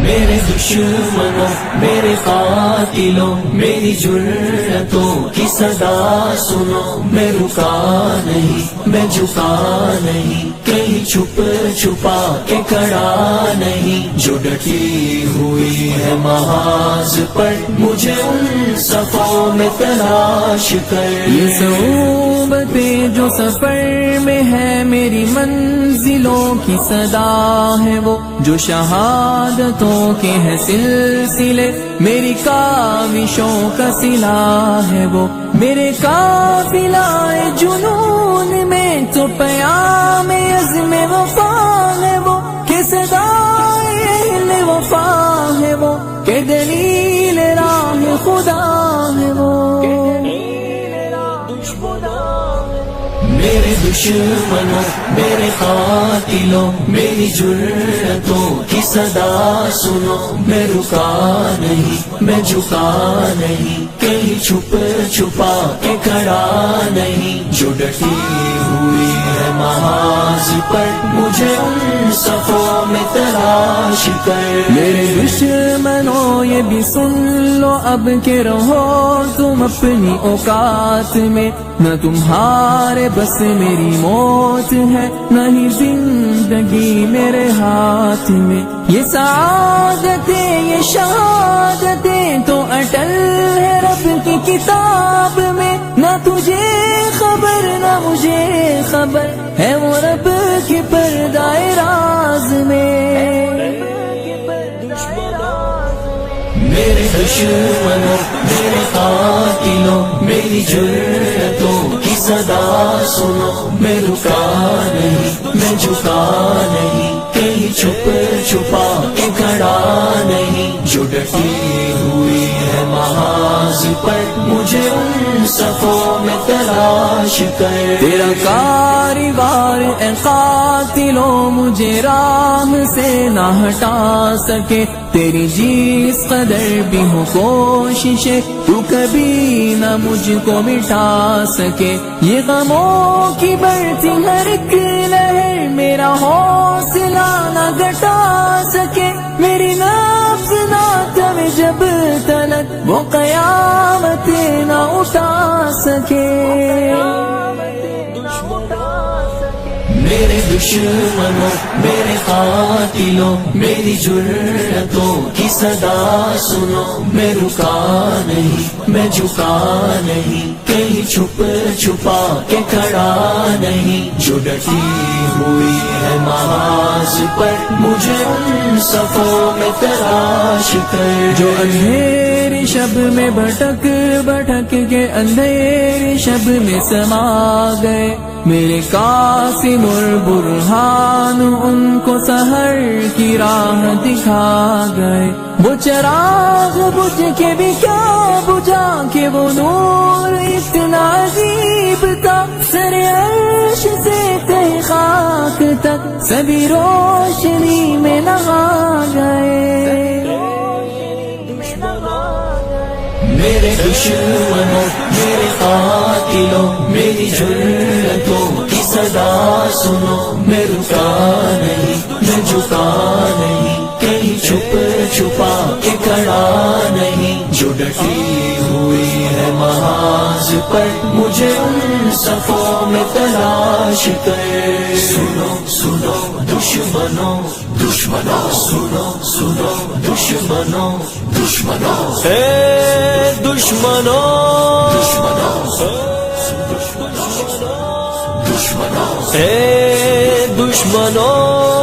میرے دشمنوں میرے قاتلوں میری جرتوں کی صدا سنو، میں رکا نہیں میں جھکا نہیں، کہیں چھپ چھپا کے کھڑا نہیں، جو ڈٹی ہوئی ہے محاذ پر مجھے ان صفوں میں تلاش کر۔ یہ صعوبتیں جو سفر میں ہے میری منزلوں کی صدا ہے وہ، جو شہادتوں کے ہیں سلسلے میری کاوشوں کا صلہ ہے وہ، میرے قافلہ جنون میں تو پیام عزم وفا ہے وہ، کہ صدائے اہل وفا ہے وہ، کہ دلیل راہ خدا ہے وہ۔ میرے دشمنوں میرے قاتلوں میری جرتوں کی صدا سنو، میں رکا نہیں میں جھکا نہیں، کہیں چھپ چھپا کے کھڑا نہیں، جو ڈٹی ہوئی ہے محاذ پر مجھے ان صفوں میں تلاش کر۔ میرے دشمنوں یہ بھی سن لو اب کہ رہو تم اپنی اوقات میں، نہ تمہارے بس میری موت ہے، نہ ہی زندگی میرے ہاتھ میں، یہ سعادتیں یہ شہادتیں تو اٹل ہے رب کی کتاب میں، نہ تجھے خبر نہ مجھے خبر ہے وہ رب کے پردہ راز میں۔ میرے دشمنوں میرے قاتلوں میری جرتوں کی صدا سنو، میں رکا نہیں میں جھکا نہیں، کہیں چھپ چھپا کے کھڑا نہیں، جو ڈٹی ہوئی ہے محاذ پر مجھے ان صفوں میں تلاش کر۔ تیرا کاروبار اے قاتلوں مجھے راہ سے نہ ہٹا سکے، تیری جس قدر بھی ہو کوششیں تو کبھی نہ مجھ کو مٹا سکے، یہ غموں کی بڑھتی ہر ایک لہر میرا حوصلہ نہ گھٹا سکے، میری نفس نہ تھمے جب تلک وہ قیامتیں نہ اٹھا سکے۔ میرے دشمنوں میرے قاتلوں میری جرتوں کی صدا سنو، میں رکا نہیں میں جھکا نہیں، کہیں چھپ چھپا کے کھڑا نہیں، جو ڈٹی ہوئی ہے محاذ پر مجھے ان صفوں میں تلاش کر۔ جو اندھیری شب میں بھٹک بھٹک کے اندھیری شب میں سما گئے، میرے قاسم البرہان ان کو سحر کی راہ دکھا گئے، وہ چراغ بجھ کے بھی کیا بجھا کہ وہ نور اتنا عجیب تھا، سر عرش سے تہ خاک تک سبھی روشنی میں نہا گئے۔ میرے دشمنوں میرے قاتلوں میری جرتوں کی صدا سنو، میں رکا نہیں میں جھکا نہیں، کہیں چھپ چھپا کے کھڑا نہیں، جو ڈٹی ہوئی ہے محاذ پر مجھے ان صفوں میں تلاش کر۔ سنو سنو دشمنوں دشمنوں سنو سنو دشمنوں دشمنوں اے دشمنوں دشمنوں اے دشمنوں